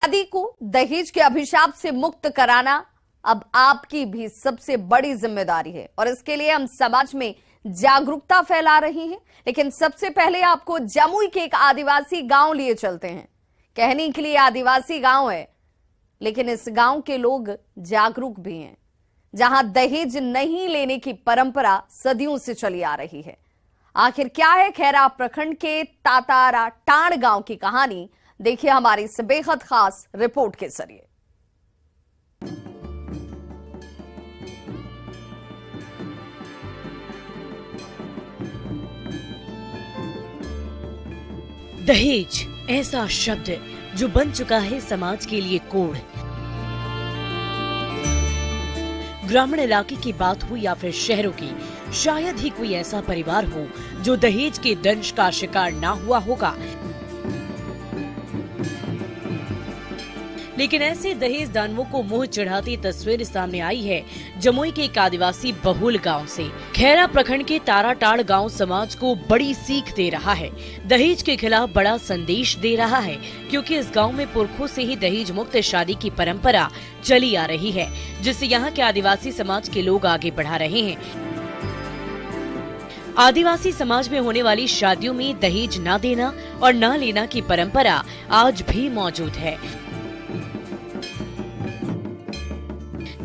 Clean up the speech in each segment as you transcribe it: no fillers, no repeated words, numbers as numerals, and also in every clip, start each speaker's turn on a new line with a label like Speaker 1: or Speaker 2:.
Speaker 1: शादी को दहेज के अभिशाप से मुक्त कराना अब आपकी भी सबसे बड़ी जिम्मेदारी है और इसके लिए हम समाज में जागरूकता फैला रही हैं। लेकिन सबसे पहले आपको जमुई के एक आदिवासी गांव लिए चलते हैं। कहने के लिए आदिवासी गांव है, लेकिन इस गांव के लोग जागरूक भी हैं, जहां दहेज नहीं लेने की परंपरा सदियों से चली आ रही है। आखिर क्या है खैरा प्रखंड के तातारा टाण गांव की कहानी, देखिए हमारी इस बेहद खास रिपोर्ट के जरिए।
Speaker 2: दहेज ऐसा शब्द जो बन चुका है समाज के लिए कोड। ग्रामीण इलाके की बात हो या फिर शहरों की, शायद ही कोई ऐसा परिवार हो जो दहेज के दंश का शिकार ना हुआ होगा। लेकिन ऐसे दहेज दानवों को मुंह चढ़ाती तस्वीर सामने आई है जमुई के एक आदिवासी बहुल गांव से। खैरा प्रखंड के ताराटाड़ गांव समाज को बड़ी सीख दे रहा है, दहेज के खिलाफ बड़ा संदेश दे रहा है, क्योंकि इस गांव में पुरखों से ही दहेज मुक्त शादी की परंपरा चली आ रही है, जिससे यहाँ के आदिवासी समाज के लोग आगे बढ़ा रहे हैं। आदिवासी समाज में होने वाली शादियों में दहेज न देना और न लेना की परंपरा आज भी मौजूद है।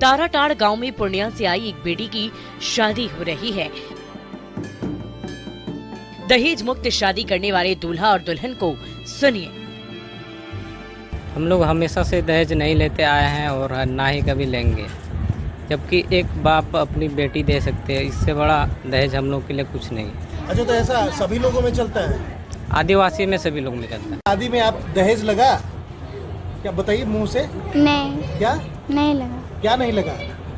Speaker 2: ताराटाड़ गांव में पूर्णिया से आई एक बेटी की शादी हो रही है। दहेज मुक्त शादी करने वाले दूल्हा और दुल्हन को सुनिए।
Speaker 3: हम लोग हमेशा से दहेज नहीं लेते आए हैं और ना ही कभी लेंगे, जबकि एक बाप अपनी बेटी दे सकते हैं, इससे बड़ा दहेज हम लोग के लिए कुछ नहीं।
Speaker 4: अच्छा, तो ऐसा सभी लोगों में चलता है?
Speaker 3: आदिवासी में सभी लोग में चलता है।
Speaker 4: शादी में आप दहेज लगा क्या? बताइए मुंह से।
Speaker 5: नहीं।
Speaker 4: क्या
Speaker 5: नहीं लगा?
Speaker 4: क्या नहीं लगा?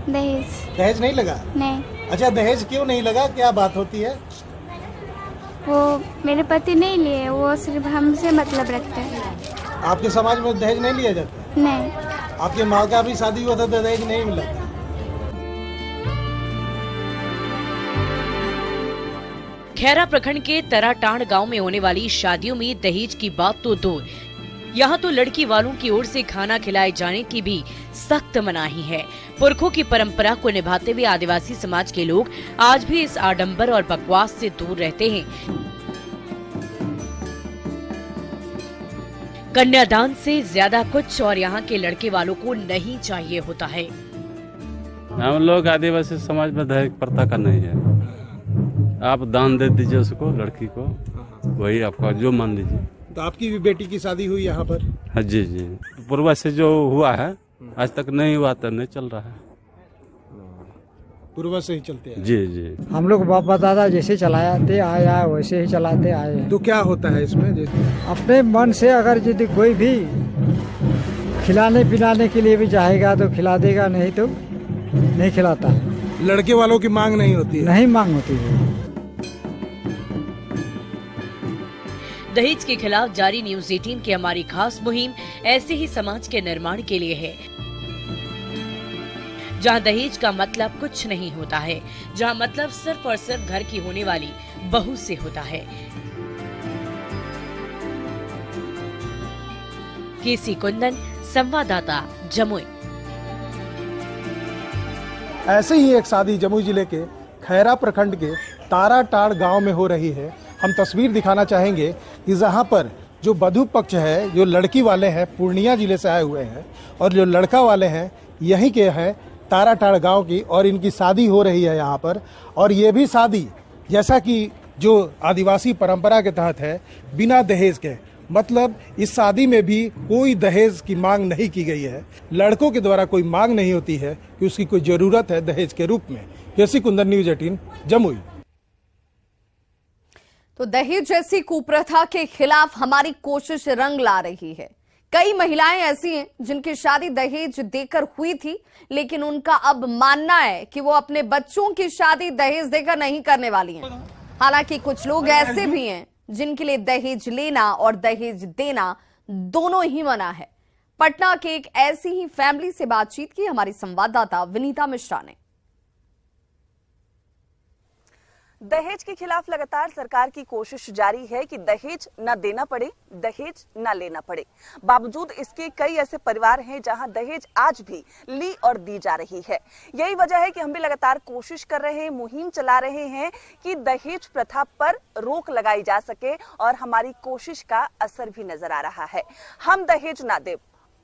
Speaker 4: दहेज नहीं लगा?
Speaker 5: नहीं।
Speaker 4: अच्छा, दहेज क्यों नहीं लगा, क्या बात होती है?
Speaker 5: वो मेरे पति नहीं लिए, वो सिर्फ हमसे मतलब रखते हैं।
Speaker 4: आपके समाज में दहेज नहीं लिया जाता?
Speaker 5: नहीं।
Speaker 4: आपके माँ का भी शादी हुआ था तो दहेज नहीं मिला था?
Speaker 2: खैरा प्रखंड के तराटाण गांव में होने वाली शादियों में दहेज की बात तो दूर, यहाँ तो लड़की वालों की ओर से खाना खिलाए जाने की भी सख्त मनाही है। पुरखों की परंपरा को निभाते हुए आदिवासी समाज के लोग आज भी इस आडंबर और बकवास से दूर रहते हैं। कन्यादान से ज्यादा कुछ और यहाँ के लड़के वालों को नहीं चाहिए होता है।
Speaker 6: हम लोग आदिवासी समाज में दहेज प्रथा का नहीं है। आप दान दे दीजिए उसको, लड़की को, वही आपका जो मान लीजिए।
Speaker 4: तो आपकी भी बेटी की शादी हुई यहाँ पर?
Speaker 6: हाँ जी जी, पूर्व से जो हुआ है आज तक नहीं हुआ तो नहीं चल रहा है।
Speaker 4: पूर्व से ही चलते हैं?
Speaker 6: जी जी,
Speaker 7: हम लोग बाप दादा जैसे चलाते आया वैसे ही चलाते आए हैं।
Speaker 4: तो क्या होता है इसमें?
Speaker 7: अपने मन से अगर यदि कोई भी खिलाने पिलाने के लिए भी चाहेगा तो खिला देगा, नहीं तो नहीं खिलाता।
Speaker 4: लड़के वालों की मांग नहीं होती है?
Speaker 7: नहीं मांग होती है।
Speaker 2: दहेज के खिलाफ जारी न्यूज 18 की हमारी खास मुहिम ऐसे ही समाज के निर्माण के लिए है, जहां दहेज का मतलब कुछ नहीं होता है, जहां मतलब सिर्फ और सिर्फ घर की होने वाली बहू से होता है। केसी कुंदन, संवाददाता, जमुई।
Speaker 4: ऐसे ही एक शादी जमुई जिले के खैरा प्रखंड के ताराटाड़ गांव में हो रही है। हम तस्वीर दिखाना चाहेंगे कि जहां पर जो वधू पक्ष है, जो लड़की वाले हैं पूर्णिया जिले से आए हुए हैं और जो लड़का वाले हैं यहीं के हैं ताराटाड़ गांव की, और इनकी शादी हो रही है यहाँ पर। और ये भी शादी जैसा कि जो आदिवासी परंपरा के तहत है, बिना दहेज के, मतलब इस शादी में भी कोई दहेज की मांग नहीं की गई है। लड़कों के द्वारा कोई मांग नहीं होती है कि उसकी कोई जरूरत है दहेज के रूप में। केसी कुंदन, न्यूज 18, जमुई।
Speaker 1: तो दहेज जैसी कुप्रथा के खिलाफ हमारी कोशिश रंग ला रही है। कई महिलाएं ऐसी हैं जिनकी शादी दहेज देकर हुई थी, लेकिन उनका अब मानना है कि वो अपने बच्चों की शादी दहेज देकर नहीं करने वाली हैं। हालांकि कुछ लोग ऐसे भी हैं जिनके लिए दहेज लेना और दहेज देना दोनों ही मना है। पटना के एक ऐसी ही फैमिली से बातचीत की हमारी संवाददाता विनीता मिश्रा ने।
Speaker 8: दहेज के खिलाफ लगातार सरकार की कोशिश जारी है कि दहेज न देना पड़े, दहेज न लेना पड़े। बावजूद इसके कई ऐसे परिवार हैं जहां दहेज आज भी ली और दी जा रही है। यही वजह है कि हम भी लगातार कोशिश कर रहे हैं, मुहिम चला रहे हैं कि दहेज प्रथा पर रोक लगाई जा सके और हमारी कोशिश का असर भी नजर आ रहा है। हम दहेज ना दें,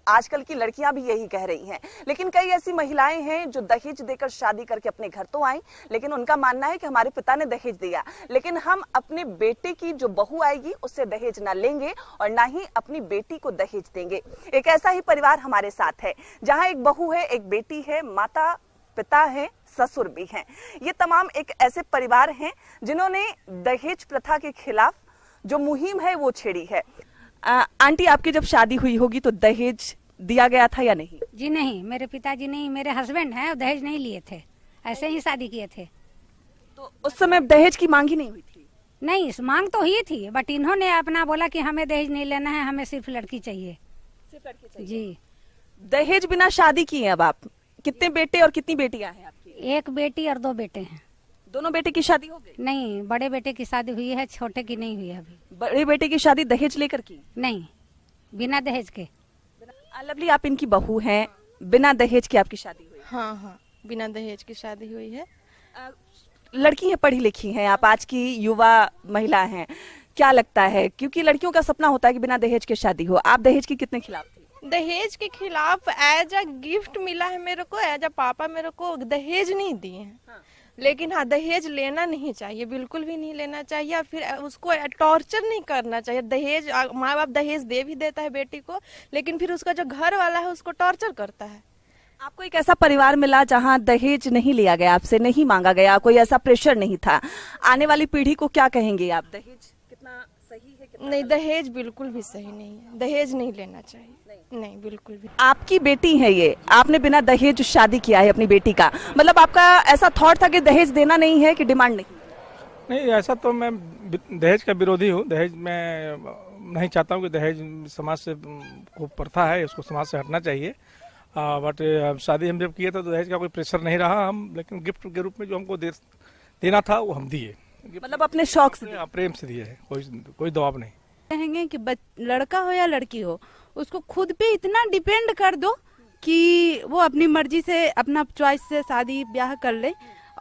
Speaker 8: आजकल की लड़कियां भी यही कह रही हैं, लेकिन कई ऐसी महिलाएं हैं जो दहेज देकर शादी करके अपने घर तो आई, लेकिन उनका मानना है कि हमारे पिता ने दहेज दिया, लेकिन हम अपने बेटे की जो बहू आएगी उससे दहेज ना लेंगे और ना ही अपनी बेटी को दहेज देंगे। एक ऐसा ही परिवार हमारे साथ है जहां एक बहू है, एक बेटी है, माता पिता है, ससुर भी हैं। ये तमाम एक ऐसे परिवार हैं जिन्होंने दहेज प्रथा के खिलाफ जो मुहिम है वो छेड़ी है। आंटी, आपकी जब शादी हुई होगी तो दहेज दिया गया था या नहीं?
Speaker 9: जी नहीं, मेरे पिताजी नहीं, मेरे हस्बैंड हैं, दहेज नहीं लिए थे, ऐसे ही शादी किए थे।
Speaker 8: तो उस समय दहेज की मांग ही नहीं हुई थी?
Speaker 9: नहीं, मांग तो हुई थी, बट इन्होंने अपना बोला कि हमें दहेज नहीं लेना है, हमें सिर्फ लड़की चाहिए।
Speaker 8: सिर्फ लड़की चाहिए
Speaker 9: जी।
Speaker 8: दहेज बिना शादी किए अब आप? कितने बेटे और कितनी बेटियां हैं आपकी?
Speaker 9: एक बेटी और 2 बेटे हैं।
Speaker 8: दोनों बेटे की शादी हो गई?
Speaker 9: नहीं, बड़े बेटे की शादी हुई है, छोटे की नहीं हुई है अभी।
Speaker 8: बड़े बेटे की शादी दहेज लेकर की?
Speaker 9: नहीं, बिना दहेज के।
Speaker 8: लवली, आप इनकी बहू हैं, बिना दहेज की आपकी शादी हुई?
Speaker 10: हाँ, बिना दहेज की शादी हुई है।
Speaker 8: लड़की है, पढ़ी लिखी हैं आप, आज की युवा महिला हैं, क्या लगता है, क्योंकि लड़कियों का सपना होता है कि बिना दहेज के शादी हो, आप दहेज के कितने खिलाफ थी?
Speaker 10: दहेज के खिलाफ एज अ गिफ्ट मिला है मेरे को, एज अ पापा मेरे को दहेज नहीं दिए हैं। हाँ। लेकिन हाँ, दहेज लेना नहीं चाहिए, बिल्कुल भी नहीं लेना चाहिए, फिर उसको टॉर्चर नहीं करना चाहिए। दहेज, माँ बाप दहेज दे भी देता है बेटी को, लेकिन फिर उसका जो घर वाला है उसको टॉर्चर करता है।
Speaker 8: आपको एक ऐसा परिवार मिला जहां दहेज नहीं लिया गया, आपसे नहीं मांगा गया, कोई ऐसा प्रेशर नहीं था, आने वाली पीढ़ी को क्या कहेंगे आप? दहेज कितना सही है, कितना
Speaker 10: नहीं, दहेज बिल्कुल भी सही नहीं है, दहेज नहीं लेना चाहिए। नहीं, बिल्कुल भी।
Speaker 8: आपकी बेटी है ये, आपने बिना दहेज शादी किया है अपनी बेटी का, मतलब आपका ऐसा थॉट था कि दहेज देना नहीं है, कि डिमांड नहीं?
Speaker 4: नहीं, ऐसा तो मैं दहेज का विरोधी हूँ। दहेज मैं नहीं चाहता हूँ कि दहेज समाज से को प्रथा है, इसको समाज से हटना चाहिए। बट शादी हम जब किए थे तो दहेज का कोई प्रेशर नहीं रहा, हम लेकिन गिफ्ट के रूप में जो हमको देना था वो हम दिए,
Speaker 8: मतलब अपने शौक से,
Speaker 4: प्रेम से दिए है, कोई दबाव नहीं।
Speaker 11: कहेंगे कि लड़का हो या लड़की हो, उसको खुद पे इतना डिपेंड कर दो कि वो अपनी मर्जी से, अपना चॉइस से शादी ब्याह कर ले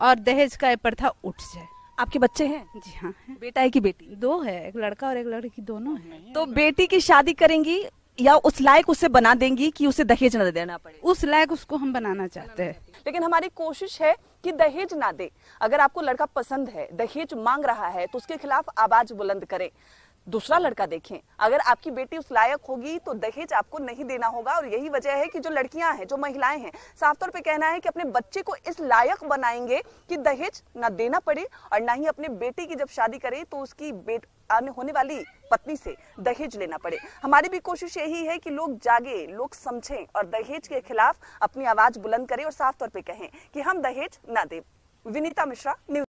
Speaker 11: और दहेज का प्रथा उठ जाए।
Speaker 8: आपके बच्चे हैं?
Speaker 11: जी हाँ,
Speaker 8: बेटा है कि बेटी?
Speaker 11: 2 है, एक लड़का और एक लड़की, दोनों है।
Speaker 8: तो बेटी की शादी करेंगी या उस लायक उसे बना देंगी कि उसे दहेज न देना पड़े?
Speaker 11: उस लायक उसको हम बनाना चाहते हैं।
Speaker 8: लेकिन हमारी कोशिश है कि दहेज ना दे। अगर आपको लड़का पसंद है, दहेज मांग रहा है, तो उसके खिलाफ आवाज बुलंद करें, दूसरा लड़का देखें। अगर आपकी बेटी उस लायक होगी तो दहेज आपको नहीं देना होगा। और यही वजह है कि जो लड़कियां हैं, जो महिलाएं हैं, साफ तौर पे कहना है कि अपने बच्चे को इस लायक बनाएंगे कि दहेज ना देना पड़े और ना ही अपने बेटे की जब शादी करे तो उसकी आने होने वाली पत्नी से दहेज लेना पड़े। हमारी भी कोशिश यही है कि लोग जागे, लोग समझें और दहेज के खिलाफ अपनी आवाज बुलंद करें और साफ तौर पे कहें कि हम दहेज ना दें। विनीता मिश्रा, न्यूज़।